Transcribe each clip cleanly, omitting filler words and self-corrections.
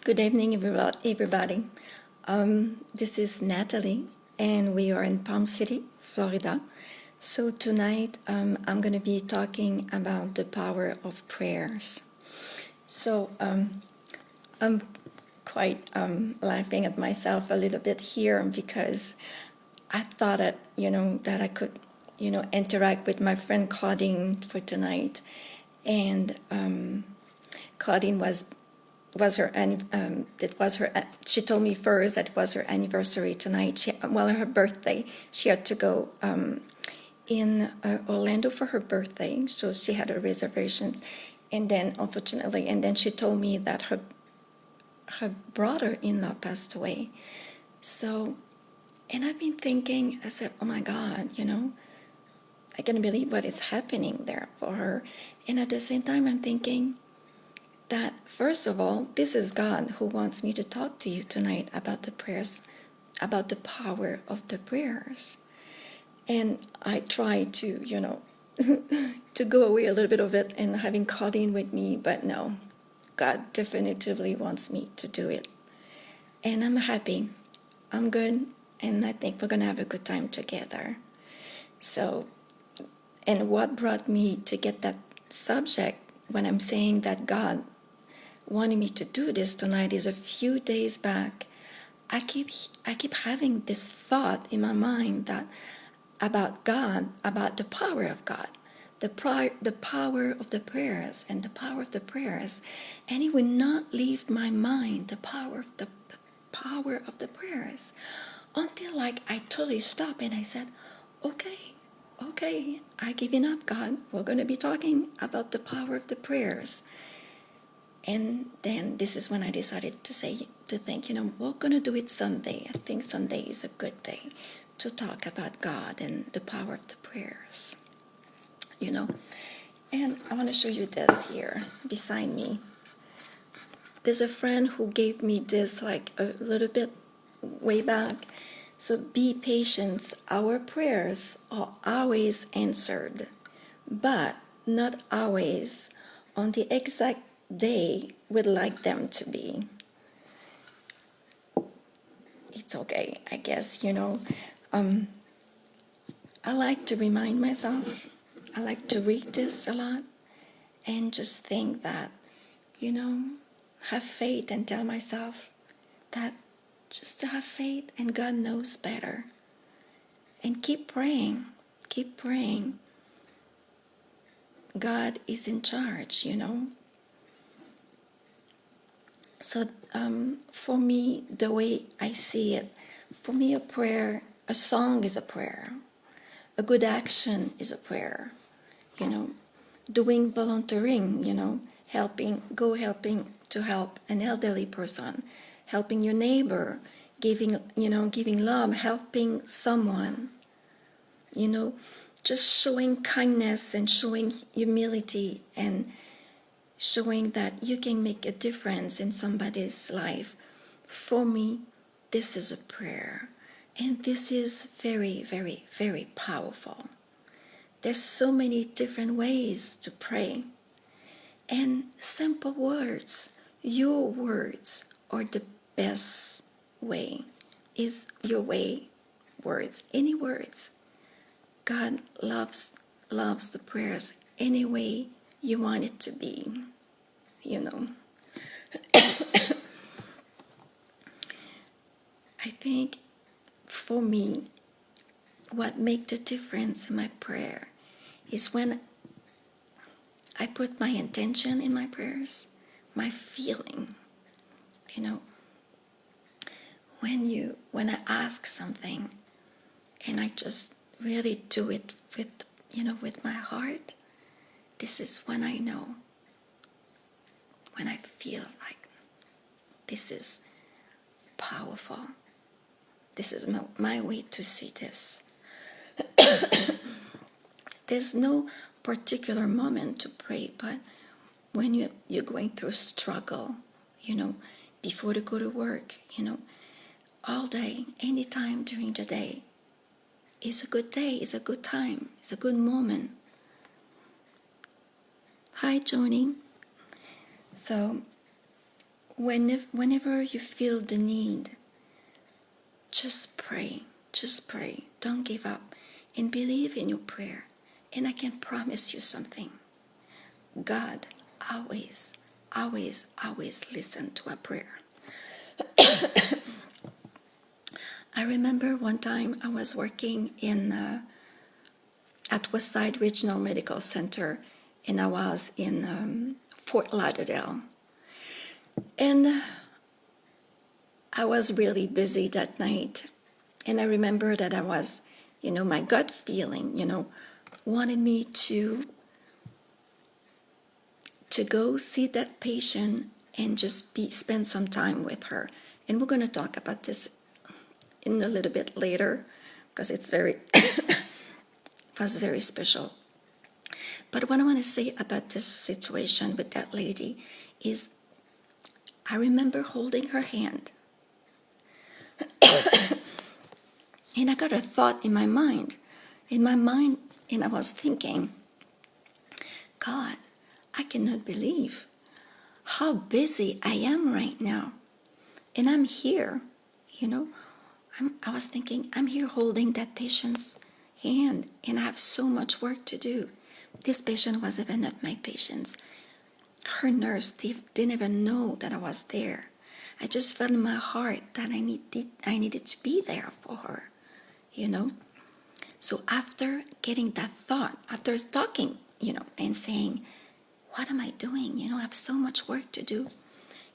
Good evening, everybody. This is Nathalie, and we are in Palm City, Florida. So tonight, I'm going to be talking about the power of prayers. So I'm quite laughing at myself a little bit here because I thought that I could, interact with my friend Claudine for tonight, and Claudine was her she told me first that it was her anniversary tonight. Her birthday. She had to go in Orlando for her birthday, so she had her reservations, and then unfortunately, she told me that her brother-in-law passed away. So, and I've been thinking, I said, oh my God, I can't believe what is happening there for her. And at the same time, I'm thinking that, first of all, this is God who wants me to talk to you tonight about the prayers, about the power of the prayers. And I try to, to go away a little bit of it and having Claudine with me, but no, God definitively wants me to do it. And I'm happy. I'm good. And I think we're going to have a good time together. So, and what brought me to get that subject when I'm saying that God wanted me to do this tonight is a few days back, I keep having this thought in my mind that about God, about the power of God, the power of the prayers and the power of the prayers, and it would not leave my mind, the power of the power of the prayers, until I totally stopped and I said, okay, I giving up, God. We're going to be talking about the power of the prayers. And then this is when I decided to think, we're going to do it Sunday. I think Sunday is a good day to talk about God and the power of the prayers, And I want to show you this here beside me. There's a friend who gave me this a little bit way back. So be patient. Our prayers are always answered, but not always on the exact day we'd like them to be. It's okay, I guess, I like to remind myself, I like to read this a lot and just think that, have faith and tell myself that just to have faith and God knows better. And keep praying. God is in charge, So for me, the way I see it, for me a song is a prayer. A good action is a prayer. Doing volunteering, helping to help an elderly person, helping your neighbor, giving love, helping someone, just showing kindness and showing humility and showing that you can make a difference in somebody's life. For me, this is a prayer. And this is very, very, very powerful. There's so many different ways to pray. And simple words, your words are the best way. Is your way words, any words. God loves the prayers any way you want it to be, I think for me, what makes the difference in my prayer is when I put my intention in my prayers, my feeling, when I ask something and I just really do it with my heart, this is when I know, when I feel like this is powerful. This is my way to see this. There's no particular moment to pray, but when you're going through a struggle, before to go to work, all day, anytime during the day, is a good day, is a good time, it's a good moment. Hi, Joni. So whenever you feel the need, just pray. Just pray. Don't give up. And believe in your prayer. And I can promise you something. God always, always, always listens to a prayer. I remember one time I was working at Westside Regional Medical Center, and I was in Fort Lauderdale. And I was really busy that night. And I remember that I was, my gut feeling, wanted me to go see that patient and just spend some time with her. And we're going to talk about this in a little bit later, because it's was very special. But what I want to say about this situation with that lady is I remember holding her hand. And I got a thought in my mind, and I was thinking, God, I cannot believe how busy I am right now. And I'm here, I was thinking, I'm here holding that patient's hand, and I have so much work to do. This patient was even not my patient. Her nurse didn't even know that I was there. I just felt in my heart that I needed to be there for her, So after getting that thought, after talking, and saying, what am I doing? I have so much work to do.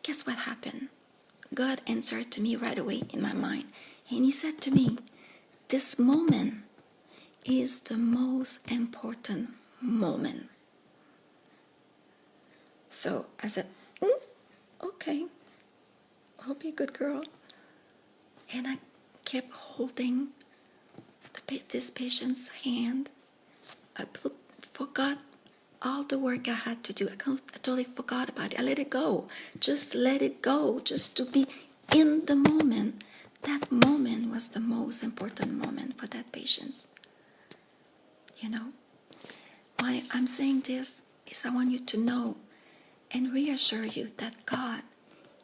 Guess what happened? God answered to me right away in my mind. And he said to me, this moment is the most important moment. So I said, okay, I'll be a good girl. And I kept holding this patient's hand. I forgot all the work I had to do. I totally forgot about it. I let it go. Just let it go. Just to be in the moment. That moment was the most important moment for that patient. Why I'm saying this is I want you to know and reassure you that God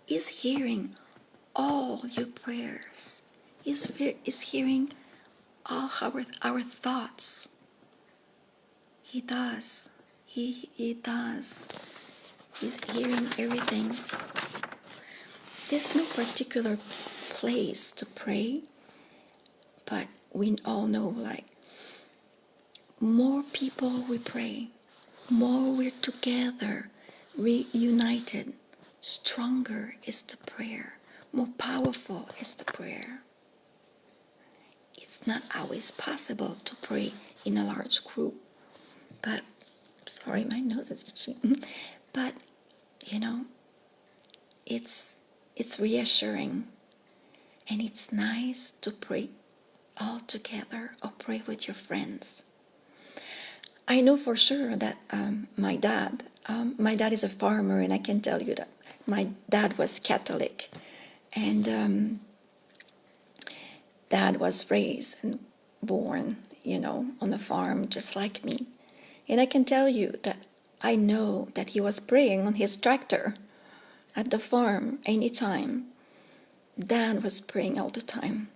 is hearing all your prayers. Is hearing all our thoughts. He does. He does. He's hearing everything. There's no particular place to pray, but we all know, more people we pray, more we're together, reunited, stronger is the prayer, more powerful is the prayer. It's not always possible to pray in a large group, but, sorry, my nose is itchy, but, it's reassuring, and it's nice to pray all together or pray with your friends. I know for sure that my dad is a farmer, and I can tell you that my dad was Catholic, and Dad was raised and born, on a farm just like me. And I can tell you that I know that he was praying on his tractor at the farm anytime. Dad was praying all the time.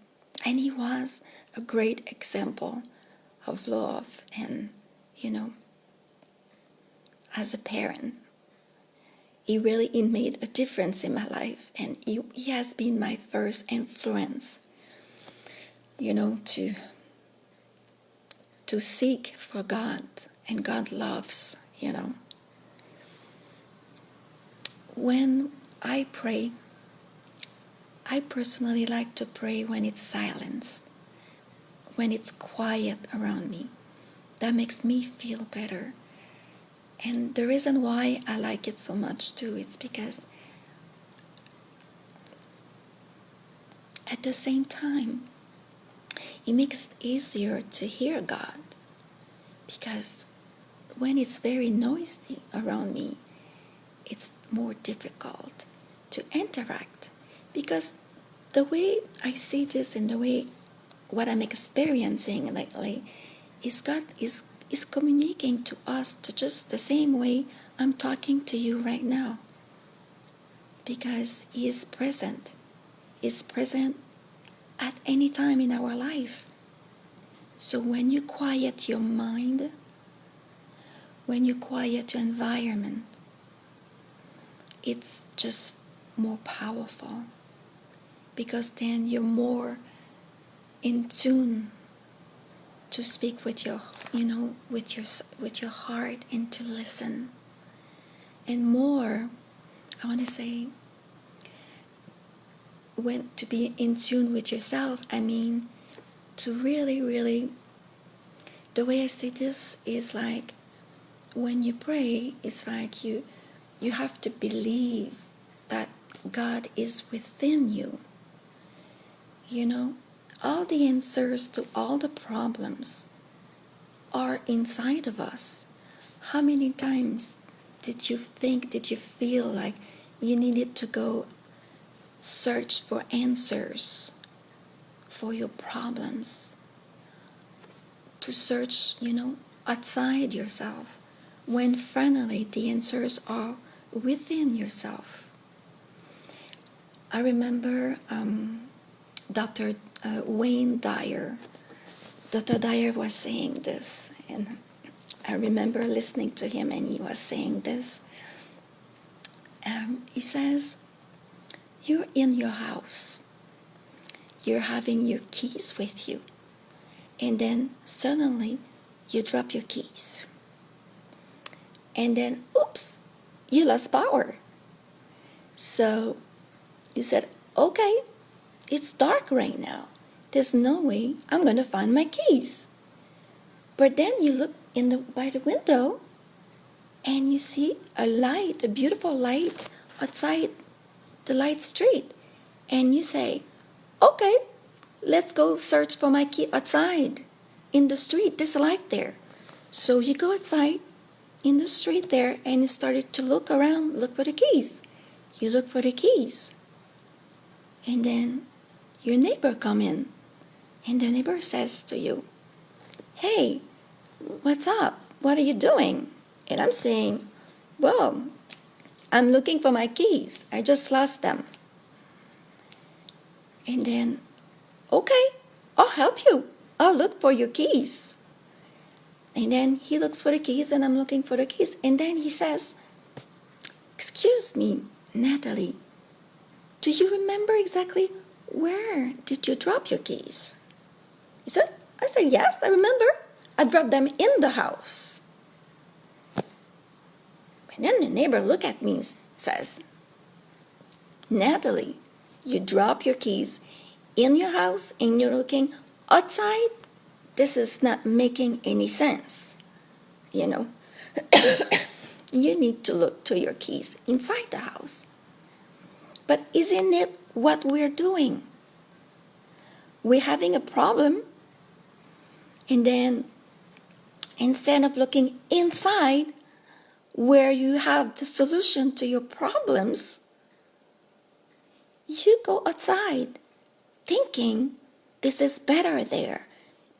And he was a great example of love and, as a parent. He made a difference in my life. And he has been my first influence, to seek for God. And God loves, When I pray, I personally like to pray when it's silence, when it's quiet around me. That makes me feel better. And the reason why I like it so much too, it's because at the same time, it makes it easier to hear God. Because when it's very noisy around me, it's more difficult to interact. Because the way I see this and the way what I'm experiencing lately is God is communicating to us to just the same way I'm talking to you right now. because He is present. He is present at any time in our life. So when you quiet your mind, when you quiet your environment, it's just more powerful, because then you're more in tune to speak with your, with your heart, and to listen. And more, I want to say, when to be in tune with yourself, I mean, to really, really, the way I say this is like, when you pray, it's like you have to believe that God is within you. All the answers to all the problems are inside of us. How many times did you feel like you needed to go search for answers for your problems? To search, outside yourself, when finally the answers are within yourself. I remember Dr. Wayne Dyer. Dr. Dyer was saying this, and I remember listening to him, and he was saying this. He says, you're in your house, you're having your keys with you, and then suddenly you drop your keys. And then, oops, you lost power. So you said, okay, it's dark right now. There's no way I'm going to find my keys. But then you look by the window, and you see a light, a beautiful light outside the light street. And you say, okay, let's go search for my key outside in the street. There's a light there. So you go outside in the street there, and you started to look around, look for the keys. You look for the keys. And then your neighbor come in, and the neighbor says to you, hey, what's up? What are you doing? And I'm saying, well, I'm looking for my keys. I just lost them. And then, okay, I'll help you. I'll look for your keys. And then he looks for the keys, and I'm looking for the keys. And then he says, excuse me, Nathalie, do you remember exactly where did you drop your keys? I said, yes, I remember. I dropped them in the house. And then the neighbor looked at me and says, Nathalie, you drop your keys in your house and you're looking outside? This is not making any sense. You need to look to your keys inside the house. But isn't it what we're doing? We're having a problem, and then instead of looking inside where you have the solution to your problems, you go outside thinking this is better there.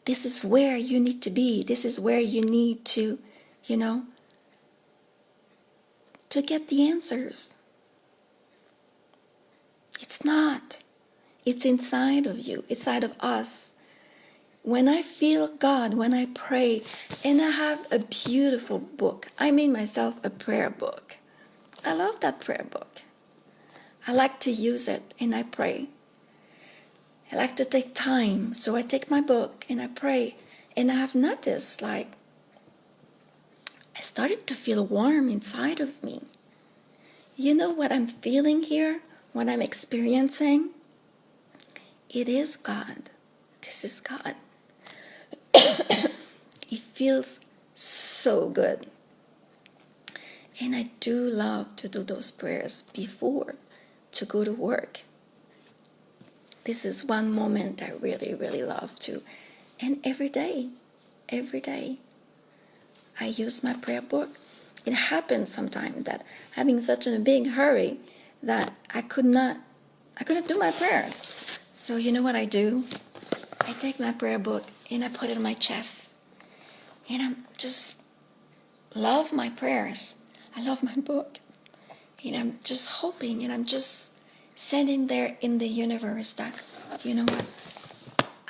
This is where you need to be. This is where you need to, to get the answers. It's not. It's inside of you, inside of us. When I feel God, when I pray, and I have a beautiful book. I made myself a prayer book. I love that prayer book. I like to use it, and I pray. I like to take time, so I take my book and I pray. And I have noticed, I started to feel warm inside of me. You know what I'm feeling here? What I'm experiencing? It is God. This is God. It feels so good. And I do love to do those prayers before to go to work. This is one moment I really, really love to. And every day, I use my prayer book. It happens sometimes that having such a big hurry that I couldn't do my prayers. So you know what I do? I take my prayer book and I put it on my chest. And I just love my prayers. I love my book. And I'm just hoping, and I'm just sending there in the universe that, you know what,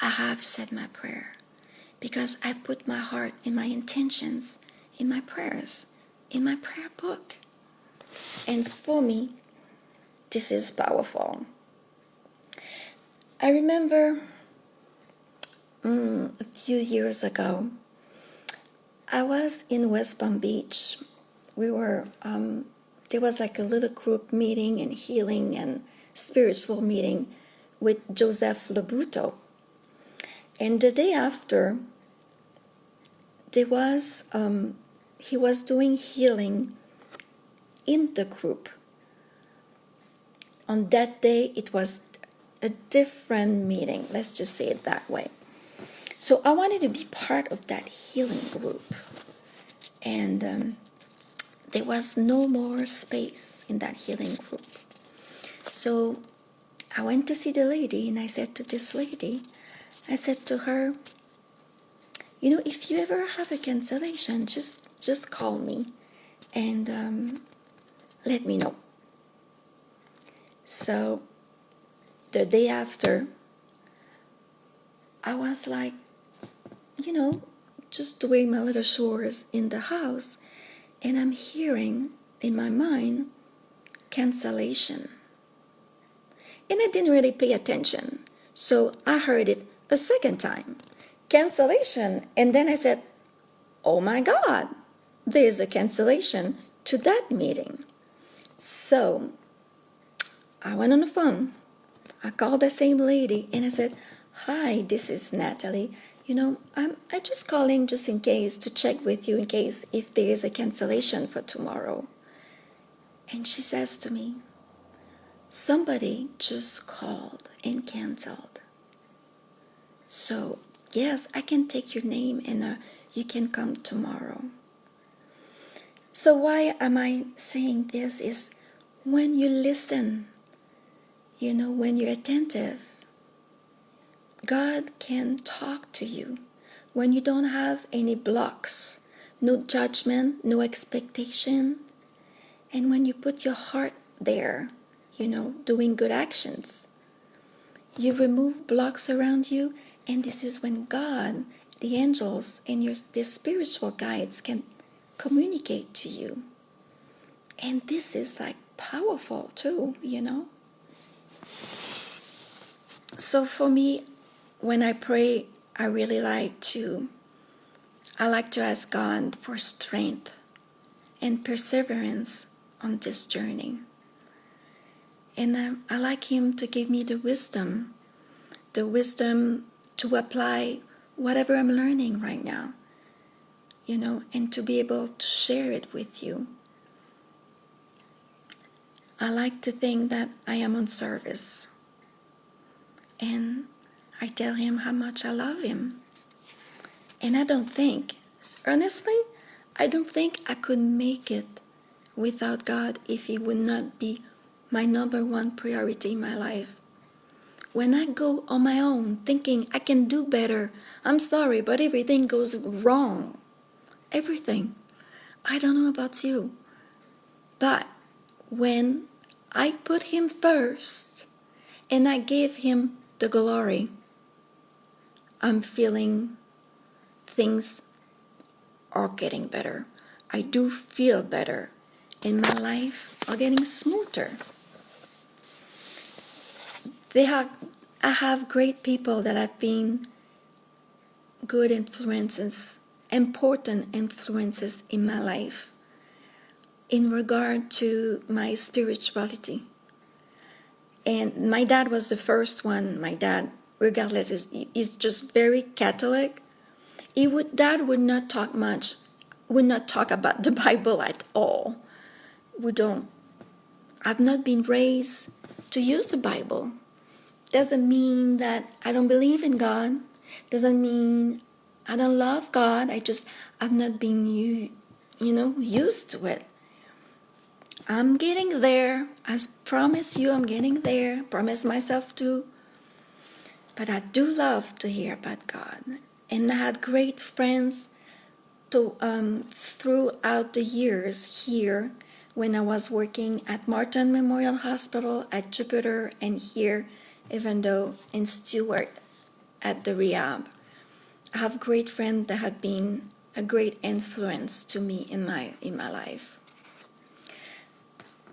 I have said my prayer. Because I put my heart and my intentions in my prayers, in my prayer book. And for me, this is powerful. I remember a few years ago, I was in West Palm Beach. We were, there was like a little group meeting and healing and spiritual meeting with Joseph Lobuto. And the day after, he was doing healing in the group. On that day, it was a different meeting. Let's just say it that way. So I wanted to be part of that healing group. And there was no more space in that healing group. So I went to see the lady, and I said to this lady, I said to her, you know, if you ever have a cancellation, just call me and let me know. So the day after, I was like, you know, just doing my little chores in the house, and I'm hearing in my mind cancellation. And I didn't really pay attention. So I heard it a second time, cancellation. And then I said, oh my God, there's a cancellation to that meeting. So I went on the phone. I called the same lady and I said, hi, this is Nathalie. You know, I'm just calling just in case to check with you in case if there is a cancellation for tomorrow. And she says to me, somebody just called and canceled. So, yes, I can take your name and you can come tomorrow. So why am I saying this is when you listen, you know, when you're attentive, God can talk to you when you don't have any blocks, no judgment, no expectation. And when you put your heart there, you know, doing good actions, you remove blocks around you. And this is when God, the angels, and the spiritual guides can communicate to you. And this is like powerful too, you know. So for me, when I pray, I like to ask God for strength and perseverance on this journey. And I like Him to give me the wisdom to apply whatever I'm learning right now, you know, and to be able to share it with you. I like to think that I am on service. And I tell Him how much I love Him. And honestly, I don't think I could make it without God if He would not be my number one priority in my life. When I go on my own thinking I can do better, I'm sorry, but everything goes wrong. Everything. I don't know about you. But when I put Him first and I give Him the glory, I'm feeling things are getting better. I do feel better. And my life are getting smoother. I have great people that have been good influences, important influences in my life in regard to my spirituality. And my dad was the first one. My dad, regardless, is just very Catholic. Dad would not talk about the Bible at all. I've not been raised to use the Bible. Doesn't mean that I don't believe in God. Doesn't mean I don't love God. I've not been used to it. I'm getting there. I promise you I'm getting there. Promise myself to. But I do love to hear about God. And I had great friends throughout the years here when I was working at Martel Memorial Hospital, at Jupiter, and here, even though in Stewart at the rehab. I have great friends that have been a great influence to me in my life.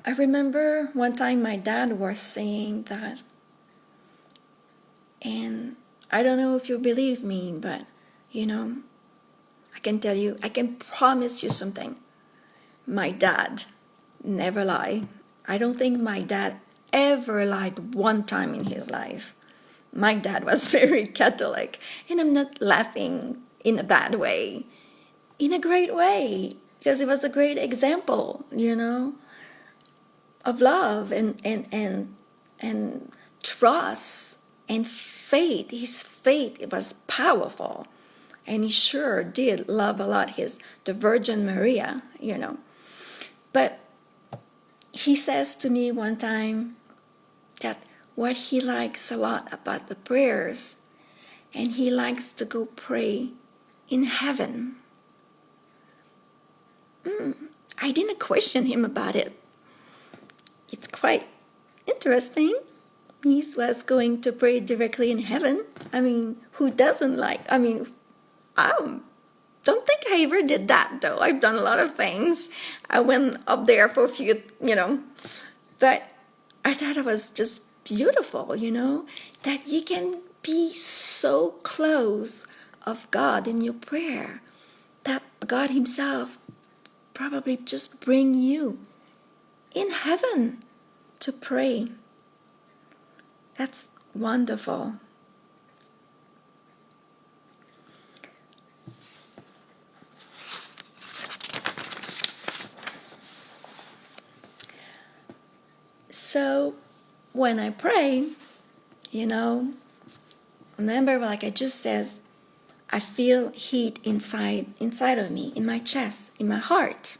I remember one time my dad was saying that, and I don't know if you believe me, but I can tell you, I can promise you something. My dad never lied. I don't think my dad ever lied one time in his life. My dad was very Catholic, and I'm not laughing in a bad way, in a great way, because it was a great example, of love and trust and faith. His faith, it was powerful, and he sure did love a lot the Virgin Maria, But he says to me one time that what he likes a lot about the prayers, and he likes to go pray in heaven. I didn't question him about it. It's quite interesting. He was going to pray directly in heaven. I mean, who doesn't like? I mean, I don't think I ever did that, though. I've done a lot of things. I went up there for a few, But I thought it was just beautiful, that you can be so close of God in your prayer, that God himself probably just bring you in heaven to pray. That's wonderful. So when I pray, remember, like I just said, I feel heat inside of me, in my chest, in my heart.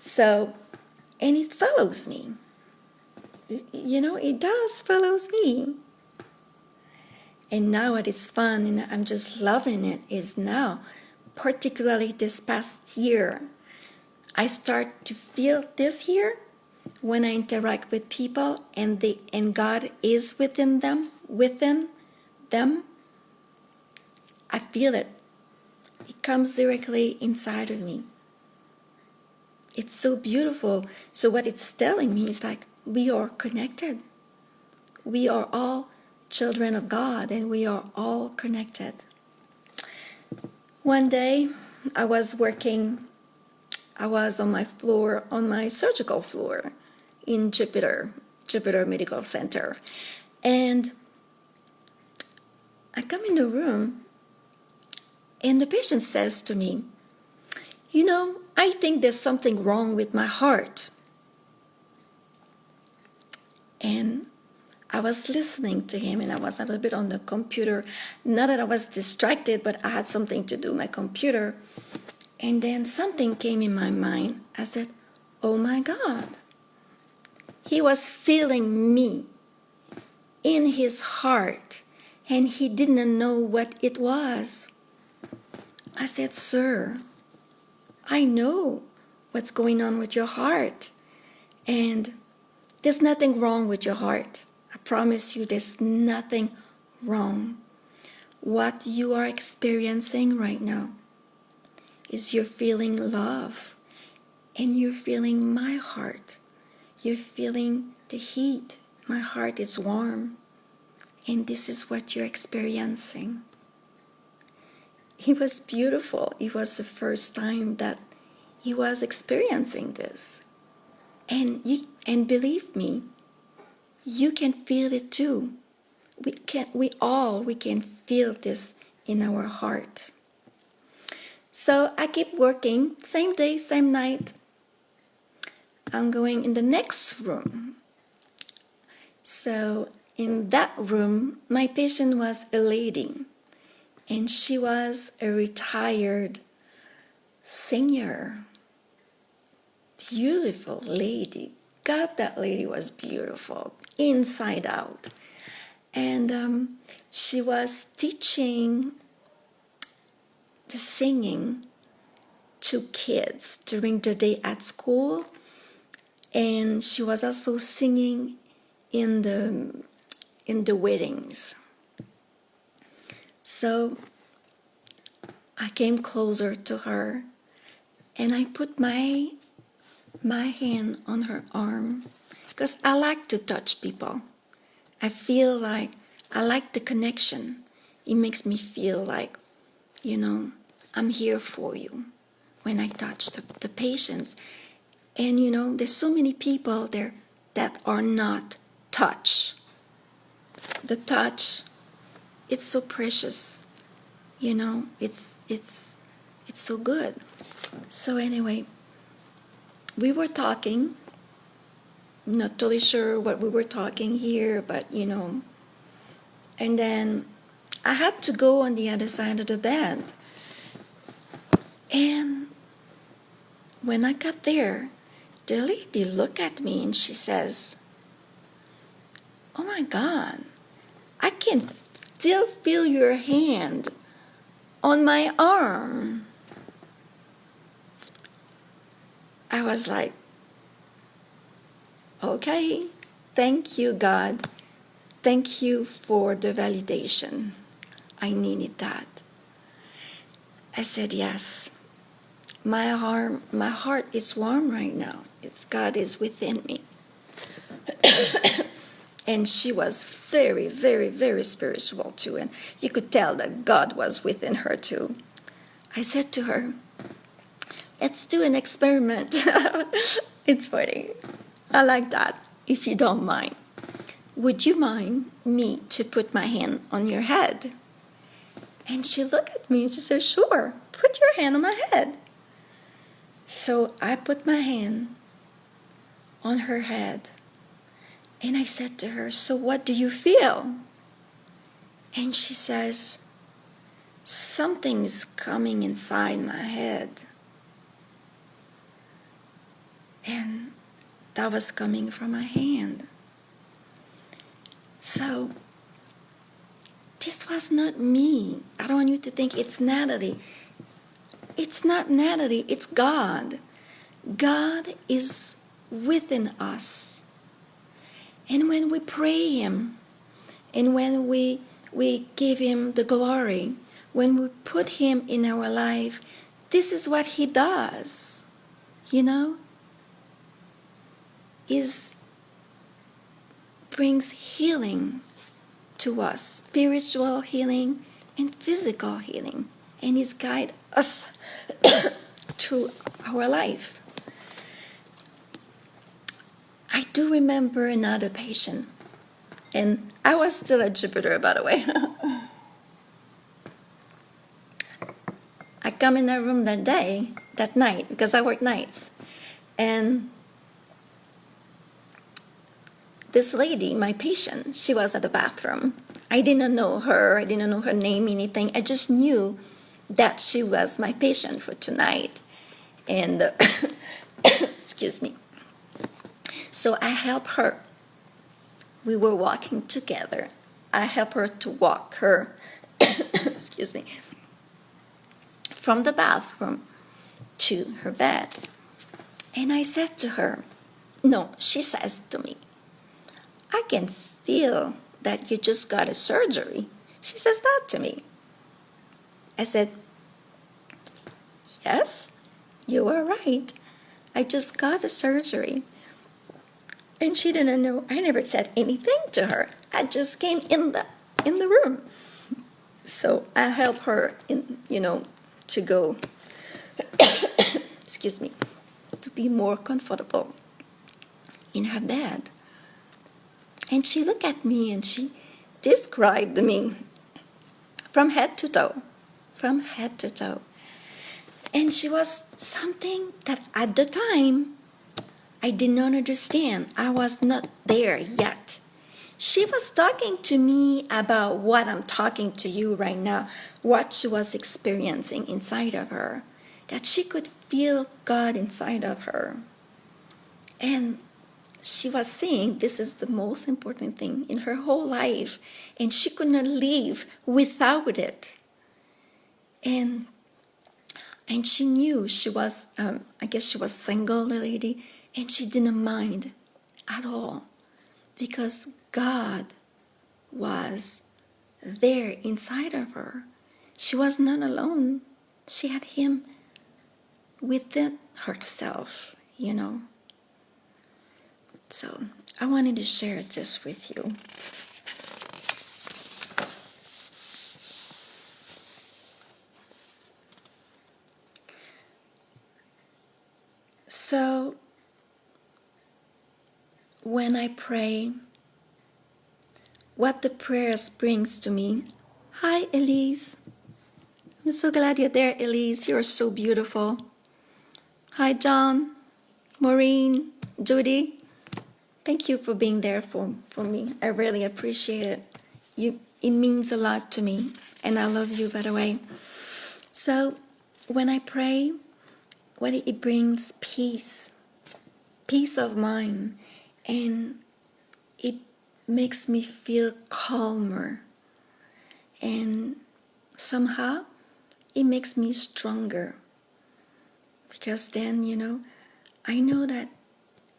So, and it follows me. It does follows me. And now what is fun, and I'm just loving it, is now, particularly this past year, I start to feel this year when I interact with people and God is within them, I feel it. It comes directly inside of me. It's so beautiful. So what it's telling me is like, we are connected. We are all children of God, and we are all connected. One day, I was on my floor, on my surgical floor in Jupiter Medical Center. And I come in the room, and the patient says to me, I think there's something wrong with my heart. And I was listening to him, and I was a little bit on the computer. Not that I was distracted, but I had something to do with my computer. And then something came in my mind. I said, oh my God. He was feeling me in his heart, and he didn't know what it was. I said, sir, I know what's going on with your heart, and there's nothing wrong with your heart. I promise you, there's nothing wrong. What you are experiencing right now is you're feeling love, and you're feeling my heart. You're feeling the heat. My heart is warm, and this is what you're experiencing. It was beautiful. It was the first time that he was experiencing this. And believe me, you can feel it too. We can feel this in our heart. So I keep working, same day, same night. I'm going in the next room. So in that room, my patient was a lady. And she was a retired singer. Beautiful lady. God, that lady was beautiful, inside out. And she was teaching the singing two kids during the day at school, and she was also singing in the weddings. So I came closer to her, and I put my hand on her arm, because I like to touch people. I feel like I like the connection. It makes me feel like, I'm here for you when I touch the patients. And there's so many people there that are not touched. The touch, it's so precious. It's so good. So anyway, we were talking. Not totally sure what we were talking here, but and then I had to go on the other side of the bed. And when I got there, the lady looked at me and she says, "Oh my God, I can still feel your hand on my arm." I was like, okay, thank you, God. Thank you for the validation. I needed that. I said, yes. My heart is warm right now. God is within me. And she was very, very, very spiritual too. And you could tell that God was within her too. I said to her, let's do an experiment. It's funny. I like that, if you don't mind. Would you mind me to put my hand on your head? And she looked at me and she said, sure, put your hand on my head. So I put my hand on her head. And I said to her, so what do you feel? And she says, something's coming inside my head. And that was coming from my hand. So this was not me. I don't want you to think it's Nathalie. It's not Nathalie, it's God. God is within us. And when we pray Him, and when we give Him the glory, when we put Him in our life, this is what He does. Brings healing to us, spiritual healing and physical healing, and He's guide us through our life. I do remember another patient, and I was still at Jupiter, by the way. I come in that room that night, because I work nights, and this lady, my patient, she was at the bathroom. I didn't know her. I didn't know her name, anything. I just knew that she was my patient for tonight. And, excuse me. So I helped her. We were walking together. I helped her to walk her, excuse me, from the bathroom to her bed. And I said to her, no, she says to me, I can feel that you just got a surgery. She says that to me. I said, yes, you are right. I just got a surgery. And she didn't know. I never said anything to her. I just came in the room. So I helped her to go, excuse me, to be more comfortable in her bed. And she looked at me and she described me from head to toe. And she was something that at the time I did not understand. I was not there yet. She was talking to me about what I'm talking to you right now, what she was experiencing inside of her, that she could feel God inside of her. And she was saying this is the most important thing in her whole life, and she could not live without it. And And she knew she was, I guess she was single, the lady, and she didn't mind at all because God was there inside of her. She was not alone. She had Him within herself, you know. So I wanted to share this with you. So when I pray, what the prayers brings to me. Hi, Elise. I'm so glad you're there, Elise. You're so beautiful. Hi, John, Maureen, Judy. Thank you for being there for me. I really appreciate it. It means a lot to me, and I love you, by the way. So when I pray, it brings peace of mind, and it makes me feel calmer, and somehow it makes me stronger, because then, I know that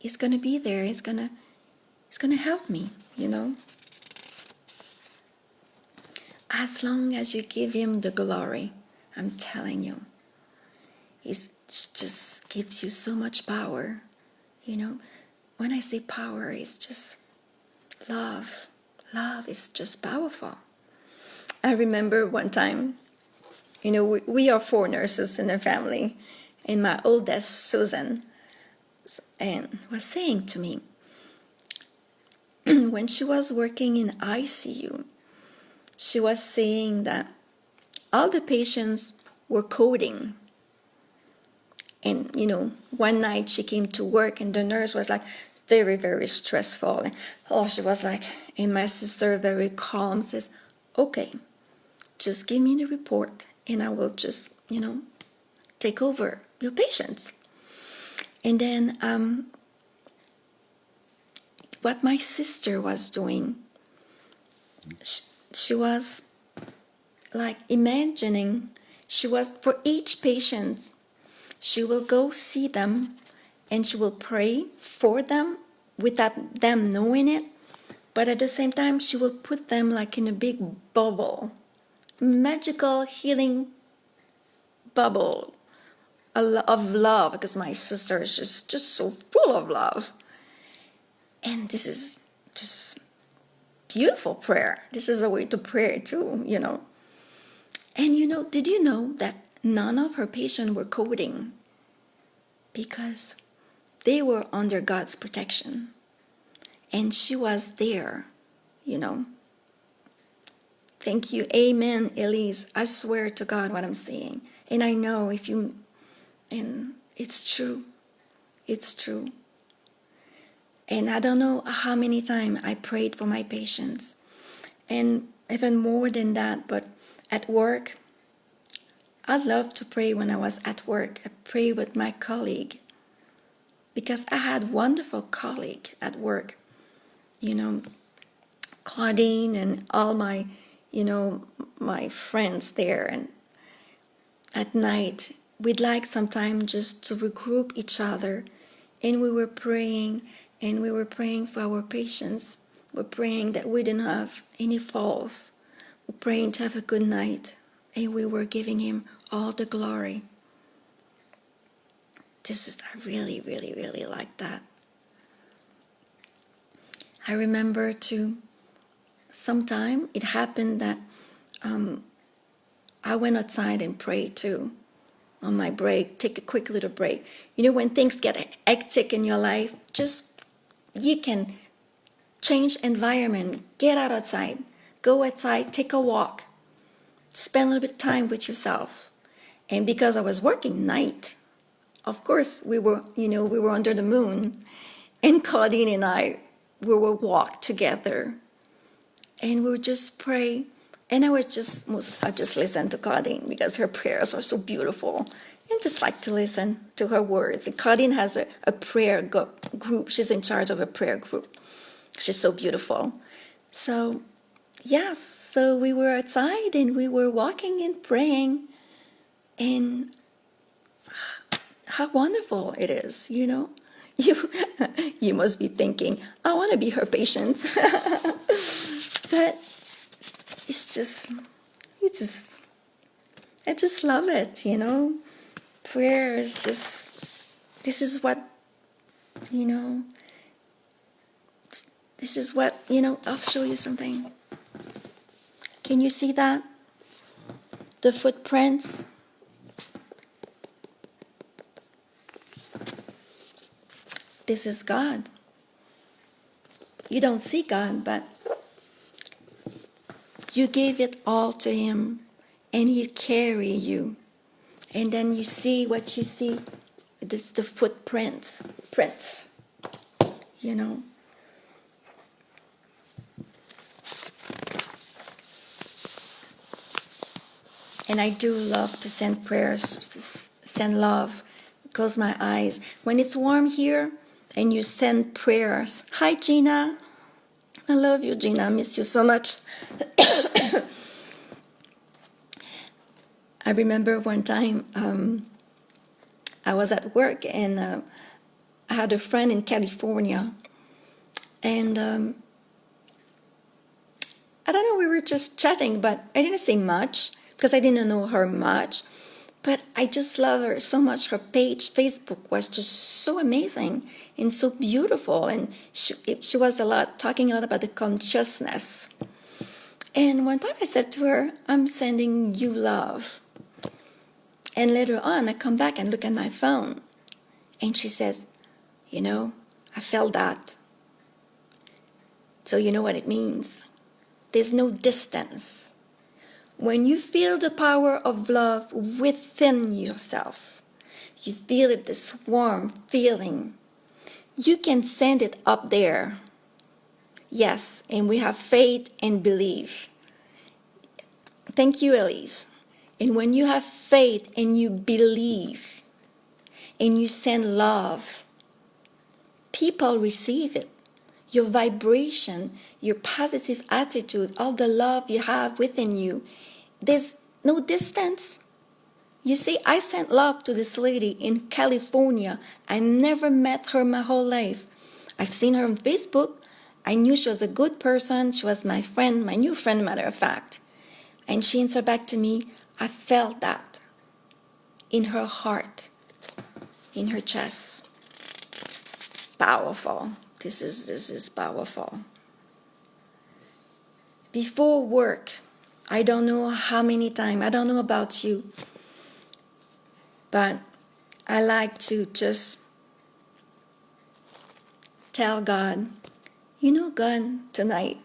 it's gonna be there. It's gonna help me, as long as you give Him the glory. I'm telling you, it just gives you so much power. When I say power, it's just love. Love is just powerful. I remember one time, we are 4 nurses in the family, and my oldest, Susan, and was saying to me, when she was working in ICU, she was saying that all the patients were coding. And, one night she came to work and the nurse was like very, very stressful. And, she was like, and my sister very calm says, okay, just give me the report and I will just, take over your patients. And then what my sister was doing, she was like imagining, for each patient, she will go see them and she will pray for them without them knowing it. But at the same time, she will put them like in a big bubble, magical healing bubble of love, because my sister is just so full of love. And this is just beautiful prayer. This is a way to pray too, And did you know that none of her patients were coding? Because they were under God's protection. And she was there, Thank you. Amen, Elise. I swear to God what I'm saying. And I know and it's true. It's true. And I don't know how many times I prayed for my patients. And even more than that, but at work, I love to pray when I was at work. I pray with my colleague. Because I had wonderful colleague at work. Claudine and all my, my friends there. And at night, we'd like sometime just to regroup each other. And we were praying, and we were praying for our patients. We're praying that we didn't have any falls. We're praying to have a good night. And we were giving Him all the glory. I really, really, really like that. I remember sometime it happened that I went outside and prayed too on my break, take a quick little break. When things get hectic in your life, you can change environment, get outside, go outside, take a walk, spend a little bit of time with yourself. And because I was working night, of course, we were under the moon, and Claudine and I, we would walk together, and we would just pray. And I just listen to Claudine because her prayers are so beautiful, and just like to listen to her words. And Claudine has a prayer group. She's in charge of a prayer group. She's so beautiful. So, yes, so we were outside and we were walking and praying, and how wonderful it is, you know. You, you must be thinking, I want to be her patient. But it's just, I just love it, you know. Prayer is just, this is what, you know, I'll show you something. Can you see that? The footprints? This is God. You don't see God, but you gave it all to Him, and He'll carry you. And then you see what you see. This is the footprints, you know. And I do love to send prayers, send love, close my eyes. When it's warm here and you send prayers. Hi, Gina. I love you, Gina. I miss you so much. I remember one time I was at work and I had a friend in California. And I don't know, we were just chatting, but I didn't say much because I didn't know her much. But I just love her so much. Her page, Facebook, was just so amazing and so beautiful. And she was talking a lot about the consciousness. And one time I said to her, I'm sending you love. And later on, I come back and look at my phone. And she says, you know, I felt that. So you know what it means. There's no distance. When you feel the power of love within yourself, you feel it, this warm feeling, you can send it up there. Yes, and we have faith and belief. Thank you, Elise. And when you have faith and you believe and you send love, people receive it. Your vibration, your positive attitude, all the love you have within you, there's no distance. You see, I sent love to this lady in California. I never met her my whole life. I've seen her on Facebook. I knew she was a good person. She was my friend, my new friend, matter of fact. And she answered back to me. I felt that in her heart, in her chest. Powerful. This is powerful. Before work, I don't know how many times, I don't know about you, but I like to just tell God, you know, God, tonight,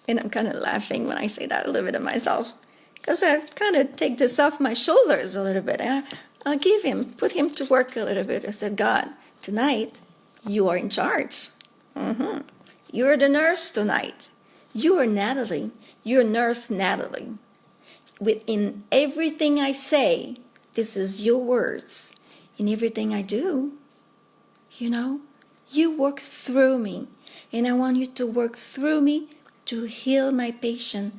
and I'm kind of laughing when I say that a little bit of myself, because I kind of take this off my shoulders a little bit. I'll put him to work a little bit. I said, God, tonight, you are in charge. You're the nurse tonight. You are Nathalie. You're nurse Nathalie. Within everything I say, this is your words. In everything I do, you know, you work through me. And I want you to work through me to heal my patient.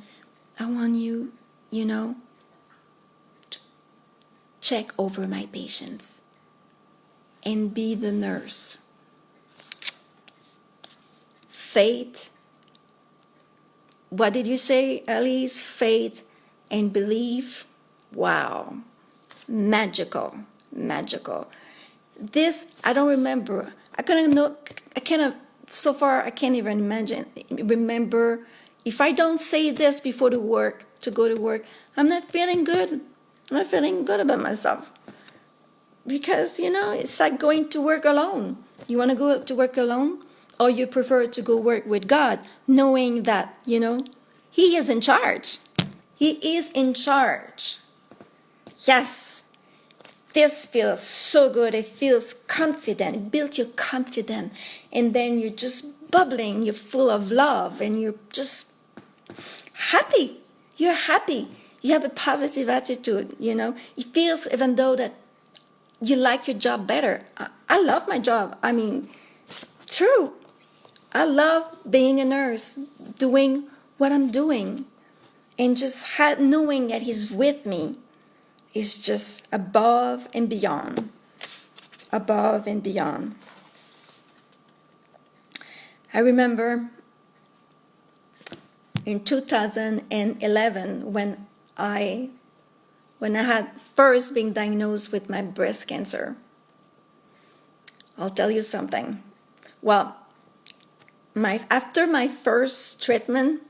I want you, you know, to check over my patients and be the nurse. Faith. What did you say, Elise? Faith and belief. Wow. Magical. This, I don't remember. So far, I can't even remember. If I don't say this before to go to work, I'm not feeling good. I'm not feeling good about myself. Because, you know, it's like going to work alone. You want to go to work alone? Or you prefer to go work with God, knowing that, you know, He is in charge. He is in charge. Yes. This feels so good. It feels confident. It builds your confidence. And then you're just bubbling. You're full of love. And you're just happy. You're happy. You have a positive attitude, you know. It feels even though that you like your job better. I love my job. I mean, true. I love being a nurse, doing what I'm doing. And just knowing that He's with me is just above and beyond. above and beyond. I remember in 2011 when I had first been diagnosed with my breast cancer. I'll tell you something. Well, after my first treatment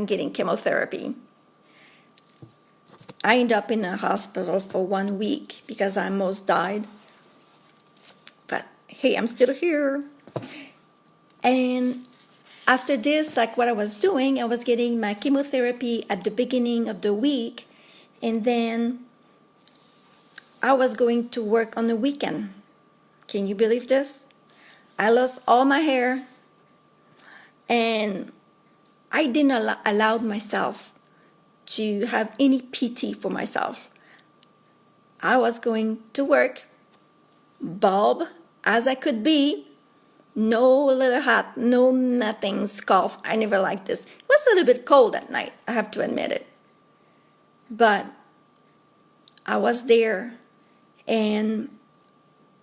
getting chemotherapy, I ended up in a hospital for 1 week because I almost died. But hey, I'm still here. And after this, like what I was doing, I was getting my chemotherapy at the beginning of the week, and then I was going to work on the weekend. Can you believe this? I lost all my hair, and I didn't allow myself to have any pity for myself. I was going to work, bald as I could be, no little hat, no nothing, scarf. I never liked this. It was a little bit cold at night, I have to admit it. But I was there, and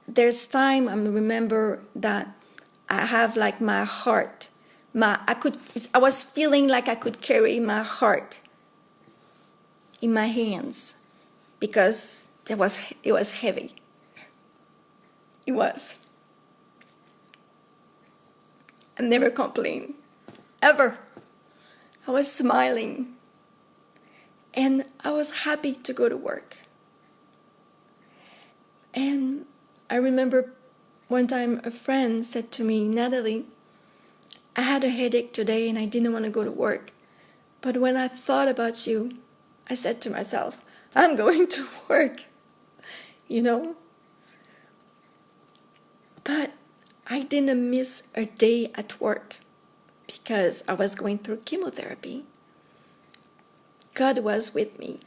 there's time I remember that I have like my heart. I was feeling like I could carry my heart in my hands because it was heavy. It was. I never complained, ever. I was smiling, and I was happy to go to work. And I remember one time a friend said to me, Nathalie, I had a headache today and I didn't want to go to work. But when I thought about you, I said to myself, I'm going to work, But I didn't miss a day at work because I was going through chemotherapy. God was with me.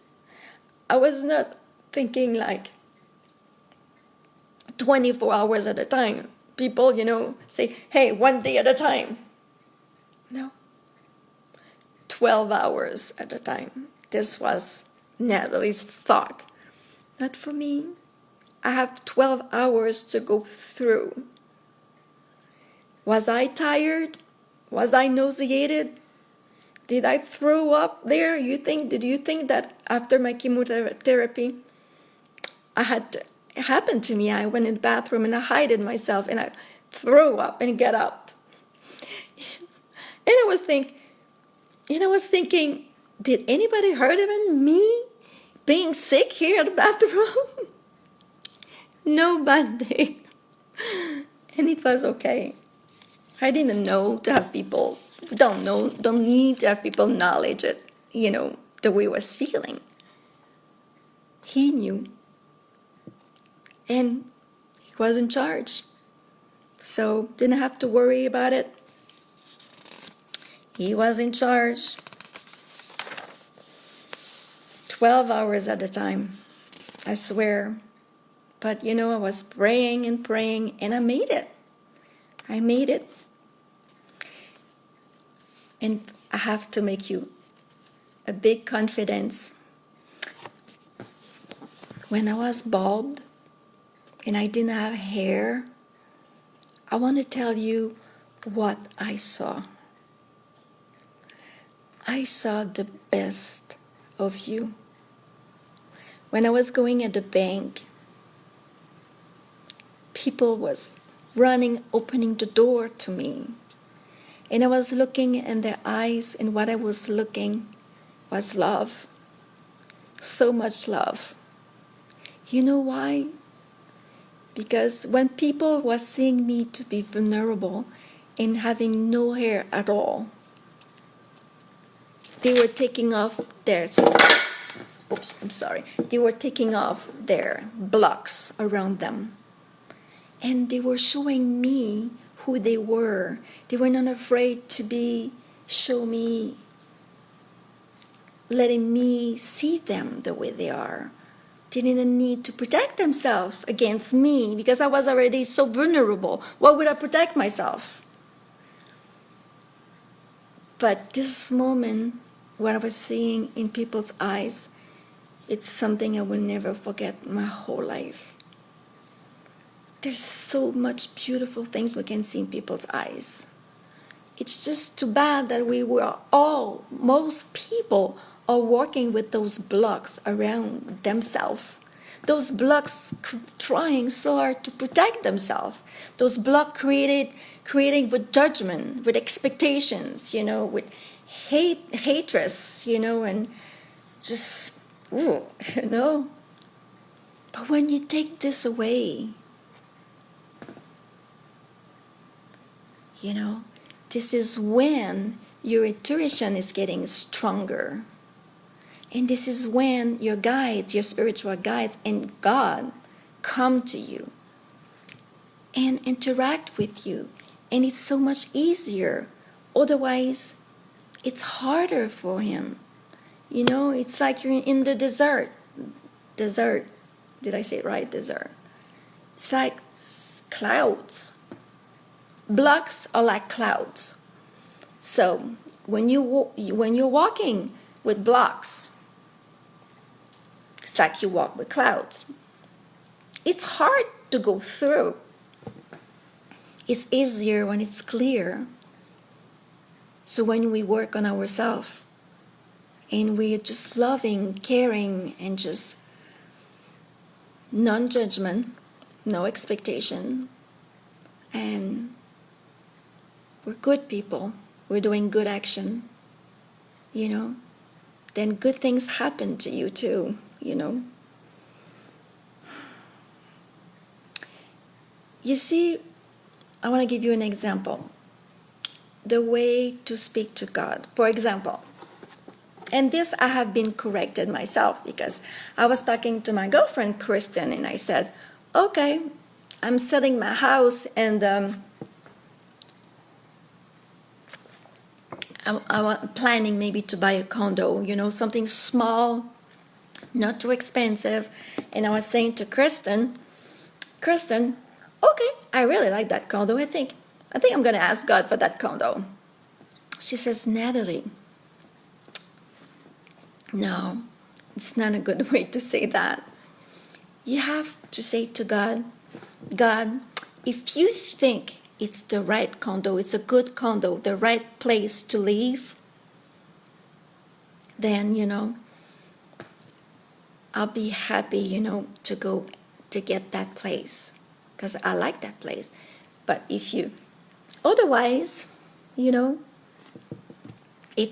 I was not thinking like 24 hours at a time. People, say, hey, 1 day at a time. No. 12 hours at a time. This was Nathalie's thought. Not for me. I have 12 hours to go through. Was I tired? Was I nauseated? Did I throw up there? Did you think that after my chemotherapy, it happened to me? I went in the bathroom and I hid myself and I threw up and got out. And I was thinking, did anybody heard of me being sick here at the bathroom? Nobody. And it was okay. I didn't know to have people, don't need to have people acknowledge it, the way I was feeling. He knew. And he was in charge. So didn't have to worry about it. He was in charge. 12 hours at a time, I swear. But I was praying and praying, and I made it. And I have to make you a big confidence. When I was bald and I didn't have hair, I want to tell you what I saw. I saw the best of you. When I was going at the bank, people was running, opening the door to me. And I was looking in their eyes, and what I was looking was love. So much love. You know why? Because when people were seeing me to be vulnerable and having no hair at all, they were taking off their blocks around them. And they were showing me who they were. They were not afraid to letting me see them the way they are. They didn't need to protect themselves against me because I was already so vulnerable. Why would I protect myself? But this moment, what I was seeing in people's eyes, It's something I will never forget my whole life. There's so much beautiful things we can see in people's eyes. It's just too bad that most people are walking with those blocks around themselves. Those blocks trying so hard to protect themselves. Those blocks creating with judgment, with expectations, with hatreds, and just, But when you take this away, this is when your intuition is getting stronger. And this is when your guides, your spiritual guides, and God come to you and interact with you. And it's so much easier. Otherwise, it's harder for him. It's like you're in the desert. Desert. Did I say it right? Desert. It's like clouds. Blocks are like clouds. So when you're walking with blocks, it's like you walk with clouds. It's hard to go through. It's easier when it's clear. So when we work on ourselves and we're just loving, caring, and just non-judgment, no expectation, and we're good people, we're doing good action, then good things happen to you too, You see, I want to give you an example. The way to speak to God. For example, and this I have been corrected myself because I was talking to my girlfriend, Kristen, and I said, okay, I'm selling my house and I'm planning maybe to buy a condo, something small, not too expensive. And I was saying to Kristen, okay, I really like that condo. I think I'm going to ask God for that condo. She says, Nathalie, no, it's not a good way to say that. You have to say to God, if you think it's the right condo, it's a good condo, the right place to live, then, I'll be happy, to go to get that place because I like that place. But otherwise, if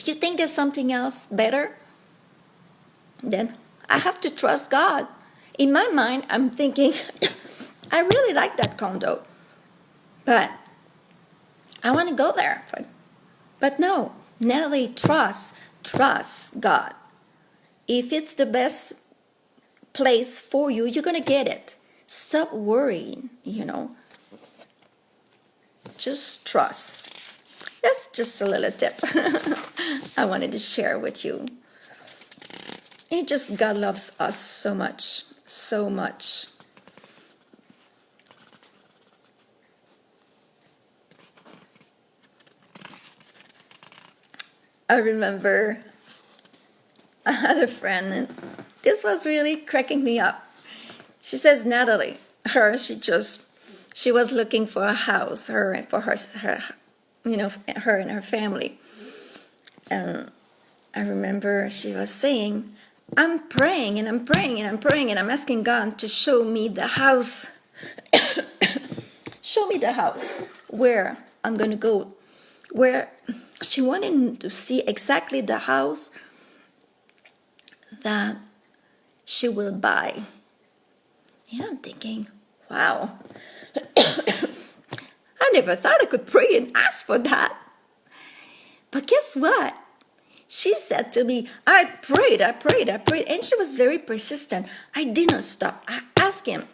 you think there's something else better, then I have to trust God. In my mind, I'm thinking, I really like that condo, but I want to go there. But no, Nathalie, trust God. If it's the best place for you, you're going to get it. Stop worrying, Just trust. That's just a little tip I wanted to share with you. God loves us so much, so much. I remember I had a friend, and this was really cracking me up. She says, Nathalie, she was looking for a house, her and her family. And I remember she was saying, I'm praying and I'm praying and I'm praying and I'm asking God to show me the house. Show me the house where I'm going to go. Where she wanted to see exactly the house that she will buy. And I'm thinking, wow. I never thought I could pray and ask for that. But guess what? She said to me, I prayed. And she was very persistent. I did not stop. I asked him,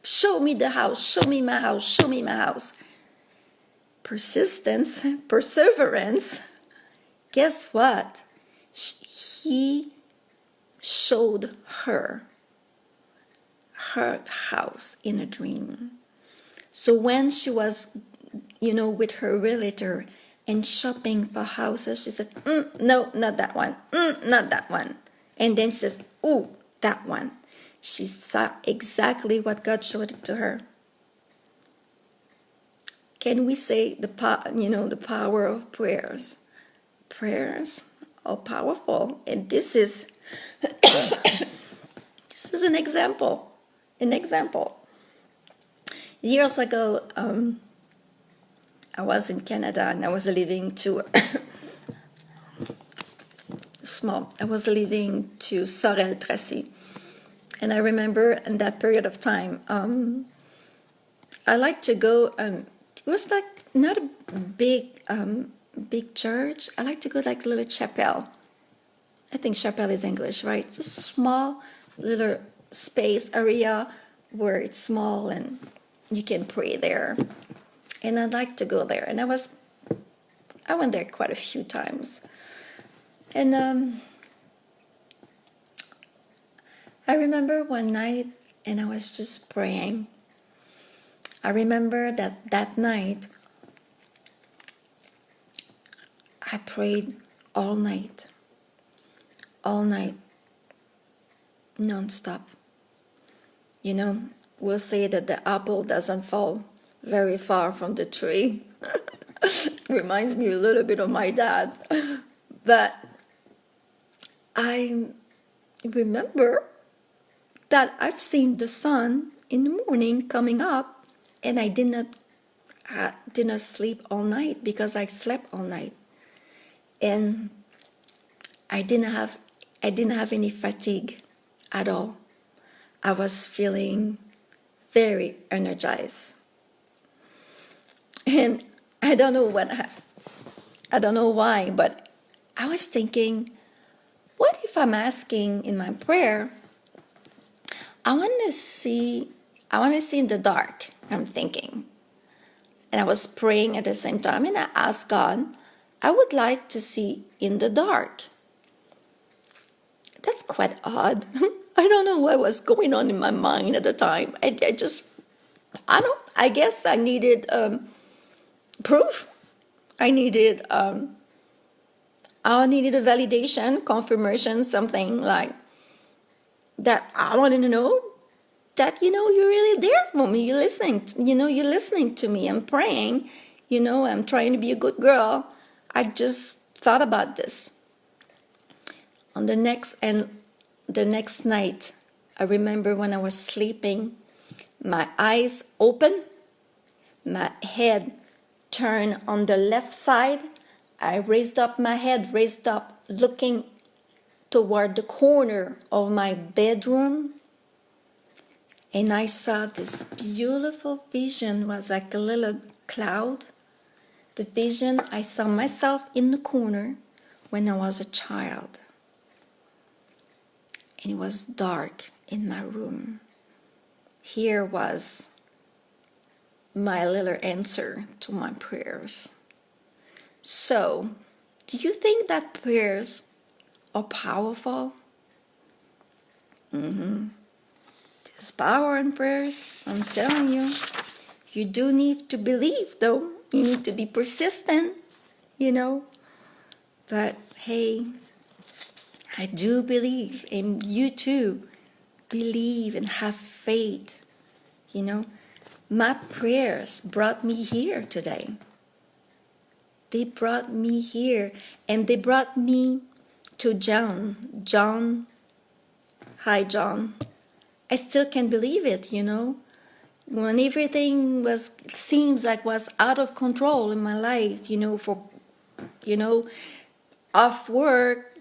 show me the house, show me my house, show me my house. Persistence, perseverance. Guess what? He showed her house in a dream. So when she was, with her realtor and shopping for houses, she said, no, not that one. Not that one. And then she says, ooh, that one. She saw exactly what God showed it to her. Can we say the power of prayers? Prayers are powerful, and this is this is an example. An example. Years ago, I was in Canada and I was living to I was living to Sorel Tracy, and I remember in that period of time, I like to go. It was like not a big church. I like to go like a little chapel. I think chapel is English, right? It's a small little space area where it's small and you can pray there. And I'd like to go there. And I went there quite a few times. And I remember one night, and I was just praying. I remember that night, I prayed all night, non-stop. You know, we'll say that the apple doesn't fall very far from the tree. Reminds me a little bit of my dad. But I remember that I've seen the sun in the morning coming up, and I did not sleep all night because I slept all night. And I didn't have any fatigue at all. I was feeling very energized. And I don't know why, but I was thinking, what if I'm asking in my prayer, I want to see in the dark, I'm thinking. And I was praying at the same time, and I asked God, I would like to see in the dark. That's quite odd. I don't know what was going on in my mind at the time. I guess I needed proof. I needed a validation, confirmation, something like that. I wanted to know that, you're really there for me. You're listening to me. I'm praying, I'm trying to be a good girl. I just thought about this. On the next night, I remember when I was sleeping, my eyes open, my head turned on the left side. I raised up, looking toward the corner of my bedroom. And I saw this beautiful vision, was like a little cloud. The vision, I saw myself in the corner when I was a child. And it was dark in my room. Here was my little answer to my prayers. So, do you think that prayers are powerful? There's power in prayers, I'm telling you. You do need to believe, though. You need to be persistent, But, hey, I do believe, and you too believe and have faith. My prayers brought me here today. They brought me here, and they brought me to John. John, hi John. I still can't believe it, When everything seems like was out of control in my life, off work,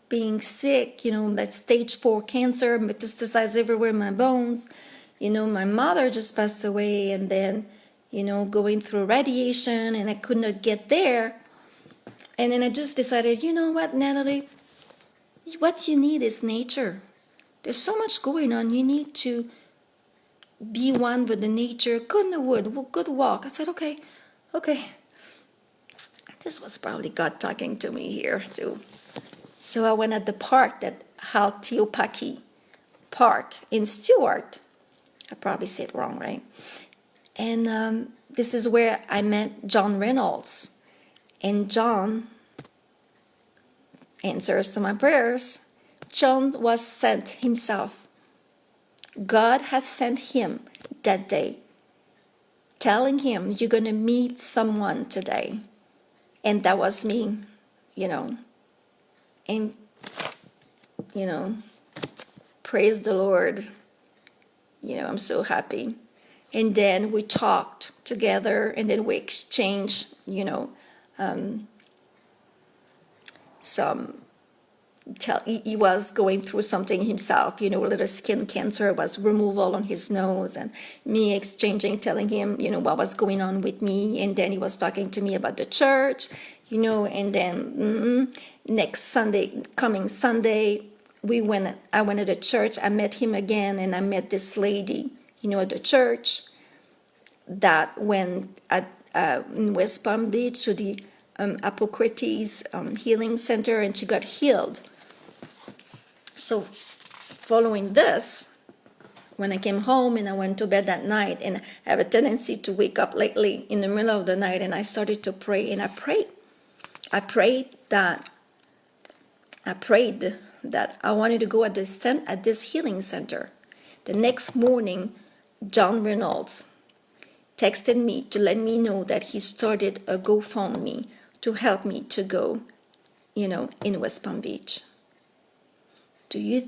being sick, that stage 4 cancer, metastasized everywhere in my bones. My mother just passed away, and then, going through radiation, and I could not get there. And then I just decided, you know what, Nathalie? What you need is nature. There's so much going on. You need to be one with the nature. Go in the wood, good walk. I said, okay. This was probably God talking to me here, too. So I went at the park, that Halteopaki Park in Stewart. I probably said it wrong, right? And this is where I met John Reynolds. And John answers to my prayers. John was sent himself. God has sent him that day, telling him, you're going to meet someone today. And that was me, you know. And, you know, praise the Lord. You know, I'm so happy. And then we talked together, and then we exchanged, you know, he was going through something himself, you know, a little skin cancer, was removal on his nose, and me exchanging, telling him, you know, what was going on with me. And then he was talking to me about the church, you know, and then next Sunday, coming Sunday, I went to the church, I met him again, and I met this lady, you know, at the church that went in West Palm Beach to the Apocrates Healing Center, and she got healed. So following this, when I came home and I went to bed that night, and I have a tendency to wake up lately in the middle of the night, and I started to pray, and I prayed that I wanted to go at this healing center. The next morning, John Reynolds texted me to let me know that he started a GoFundMe to help me to go, you know, in West Palm Beach. Do you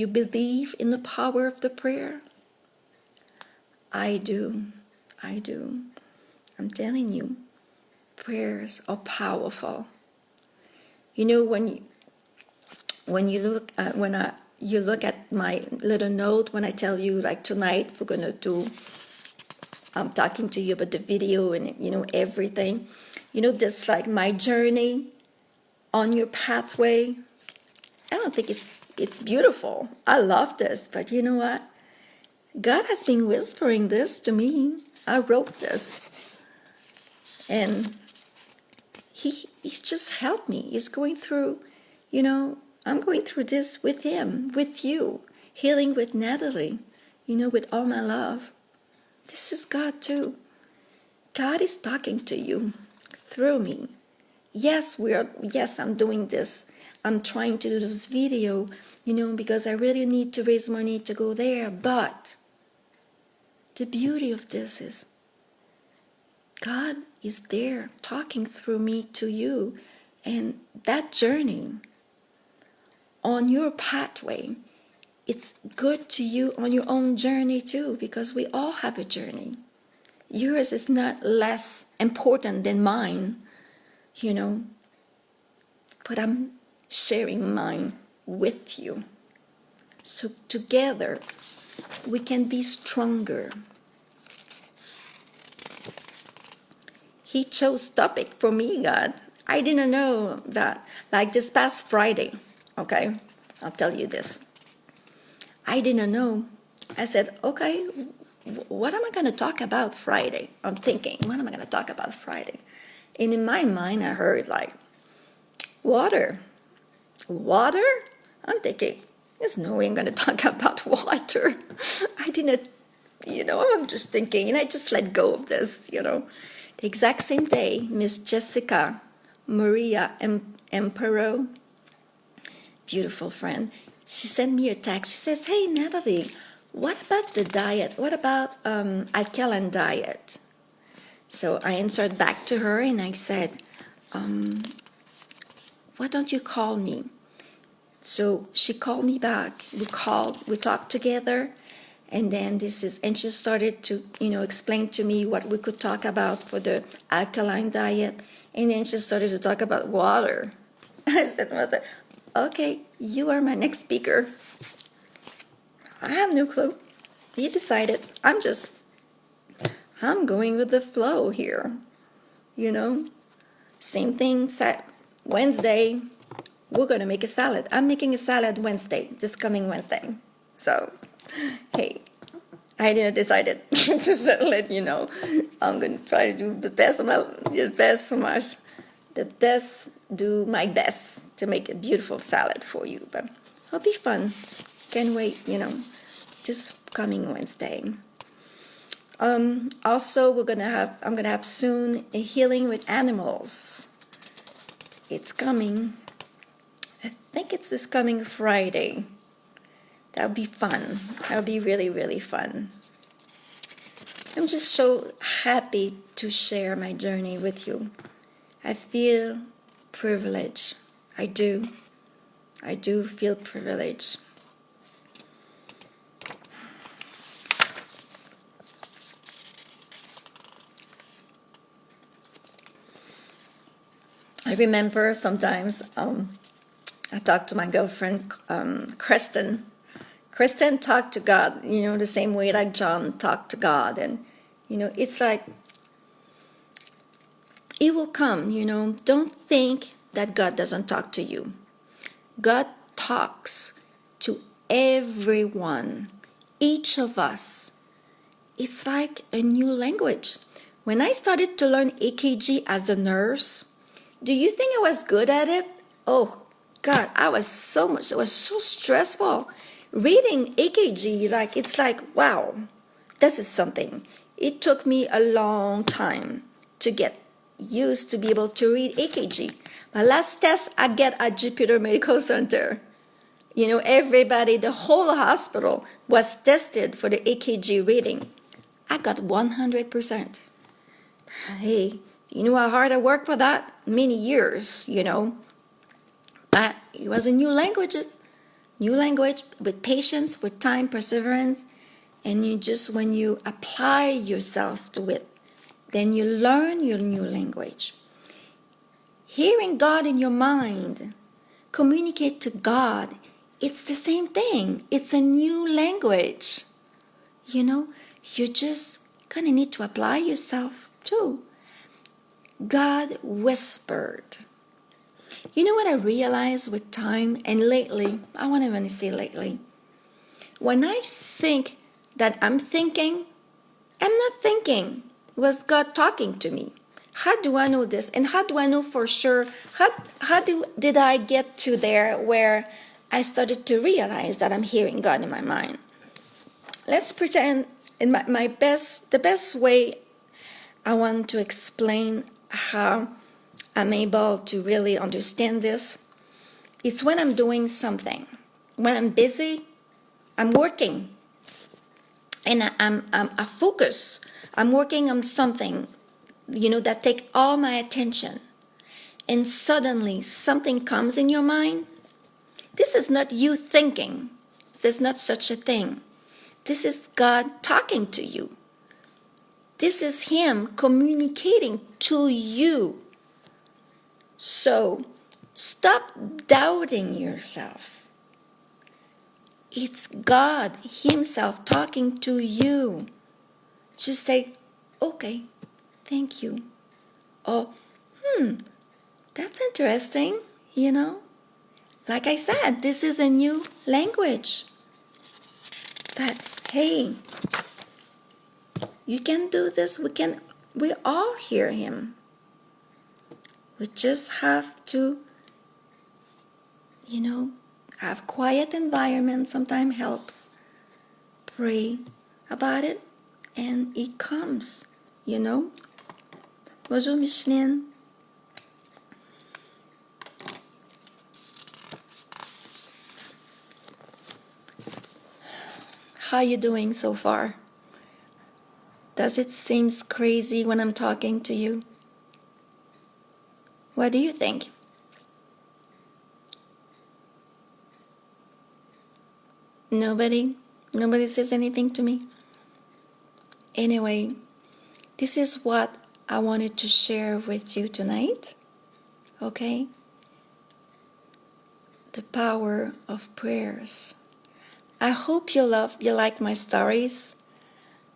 believe in the power of the prayer? I do. I'm telling you, prayers are powerful. You know, when you look at my little note, when I tell you, like, tonight we're gonna do, I'm talking to you about the video and, you know, everything. You know, this, like, my journey on your pathway. I don't think it's beautiful. I love this, but you know what? God has been whispering this to me. I wrote this, and he's just helped me. He's going through, you know, I'm going through this with him, with you, healing with Nathalie, you know, with all my love. This is God too. God is talking to you through me. Yes, I'm doing this. I'm trying to do this video, you know, because I really need to raise money to go there. But the beauty of this is God is there talking through me to you. And that journey on your pathway, it's good to you on your own journey too, because we all have a journey. Yours is not less important than mine, you know, but I'm sharing mine with you. So together we can be stronger. He chose topic for me, God. I didn't know that. Like this past Friday, okay, I'll tell you this. I didn't know. I said, okay, what am I going to talk about Friday? I'm thinking, what am I going to talk about Friday? And in my mind, I heard, like, water. Water? I'm thinking, there's no way I'm going to talk about water. I didn't, you know, I'm just thinking, and I just let go of this, you know. The exact same day, Miss Jessica Maria Empero, beautiful friend, she sent me a text. She says, hey, Nathalie, what about the diet? What about alkaline diet? So I answered back to her, and I said, why don't you call me? So she called me back. We talked together, and then she started to, you know, explain to me what we could talk about for the alkaline diet, and then she started to talk about water. I said to myself, okay, you are my next speaker. I have no clue. You decided. I'm going with the flow here, you know. Same thing, Wednesday, we're going to make a salad. I'm making a salad this coming Wednesday. So, hey, I didn't decide it. Just to let you know, I'm going to try to do do my best to make a beautiful salad for you. But it'll be fun. Can't wait, you know, this coming Wednesday. Also, I'm gonna have soon a healing with animals. It's coming. I think it's this coming Friday. That would be fun. That would be really, really fun. I'm just so happy to share my journey with you. I feel privileged. I do. I do feel privileged. I remember sometimes I talked to my girlfriend, Kristen. Kristen talked to God, the same way like John talked to God. And, it's like, it will come, Don't think that God doesn't talk to you. God talks to everyone, each of us. It's like a new language. When I started to learn EKG as a nurse, do you think I was good at it? Oh, God, it was so stressful. Reading EKG, it's like, wow, this is something. It took me a long time to get used to be able to read EKG. My last test I get at Jupiter Medical Center. Everybody, the whole hospital was tested for the EKG reading. I got 100%. Hey, you know how hard I worked for that? Many years, But it was a new language with patience, with time, perseverance. And when you apply yourself to it, then you learn your new language. Hearing God in your mind, communicate to God, it's the same thing. It's a new language. You just kind of need to apply yourself too. God whispered. You know what I realized with time and lately, I won't even say lately, when I think that I'm thinking, I'm not thinking. Was God talking to me? How do I know this? And how do I know for sure? Did I get to there where I started to realize that I'm hearing God in my mind? Let's pretend in the best way I want to explain how I'm able to really understand this. It's when I'm doing something. When I'm busy, I'm working. And I focus. I'm working on something, that take all my attention. And suddenly something comes in your mind. This is not you thinking. There's not such a thing. This is God talking to you. This is Him communicating to you. So stop doubting yourself. It's God Himself talking to you. Just say, okay, thank you. Oh, that's interesting, Like I said, this is a new language. But hey, you can do this. We all hear Him. We just have to, have quiet environment. Sometimes helps. Pray about it, and it comes, Bonjour, Micheline. How you doing so far? Does it seem crazy when I'm talking to you? What do you think? Nobody says anything to me? Anyway, this is what I wanted to share with you tonight. Okay? The power of prayers. I hope you like my stories.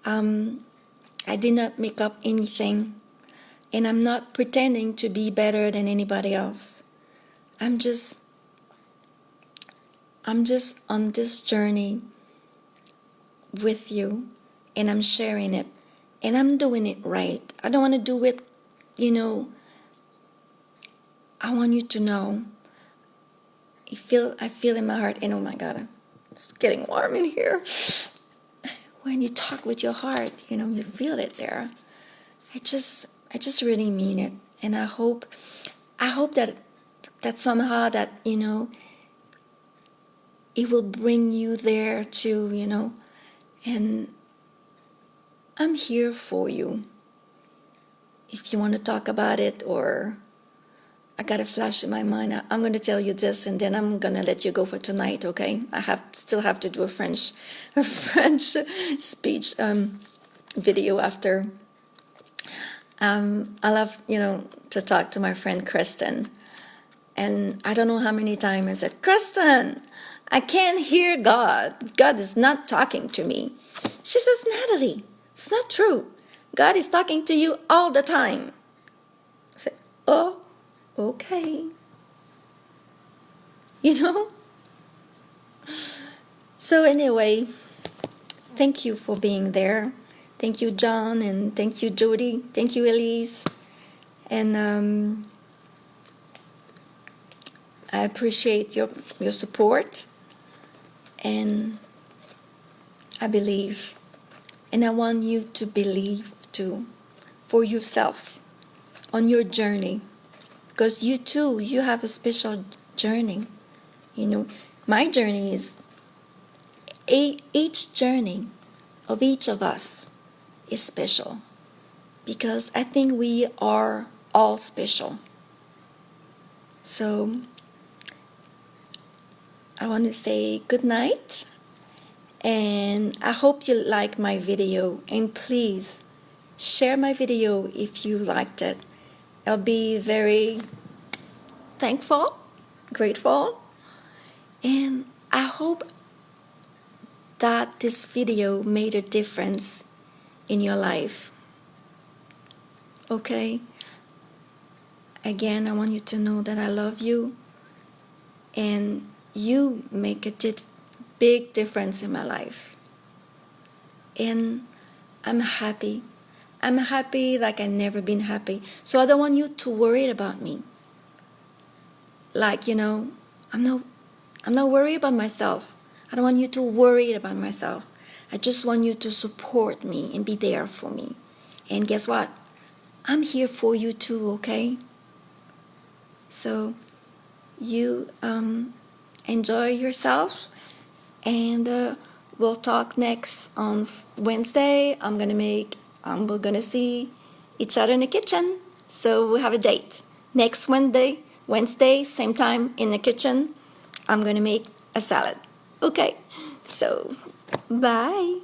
I did not make up anything, and I'm not pretending to be better than anybody else. I'm just on this journey with you, and I'm sharing it, and I'm doing it right. I don't want to do it, I want you to know. I feel in my heart, and oh my God, it's getting warm in here. When you talk with your heart, you feel it there. I just really mean it, and I hope that that somehow that, it will bring you there too, and I'm here for you. If you want to talk about it, or I got a flash in my mind, I'm going to tell you this, and then I'm going to let you go for tonight, okay? I still have to do a French speech video after. I love, to talk to my friend Kristen. And I don't know how many times I said, Kristen, I can't hear God. God is not talking to me. She says, Nathalie, it's not true. God is talking to you all the time. I said, oh, okay. So anyway, thank you for being there. Thank you, John, and thank you, Jody. Thank you, Elise. And I appreciate your support. And I believe. And I want you to believe too, for yourself, on your journey. Because you too, you have a special journey. My journey is, each journey of each of us is special. Because I think we are all special. So, I want to say good night. And I hope you like my video. And please, share my video if you liked it. I'll be very thankful, grateful. And I hope that this video made a difference in your life. Okay? Again, I want you to know that I love you. And you make a big difference in my life. And I'm happy. I'm happy like I've never been happy. So I don't want you to worry about me. Like, I'm not worried about myself. I don't want you to worry about myself. I just want you to support me and be there for me. And guess what? I'm here for you too, okay? So you enjoy yourself. And we'll talk next on Wednesday. We're gonna see each other in the kitchen. So we have a date. Next Wednesday, same time in the kitchen, I'm gonna make a salad. Okay, so bye.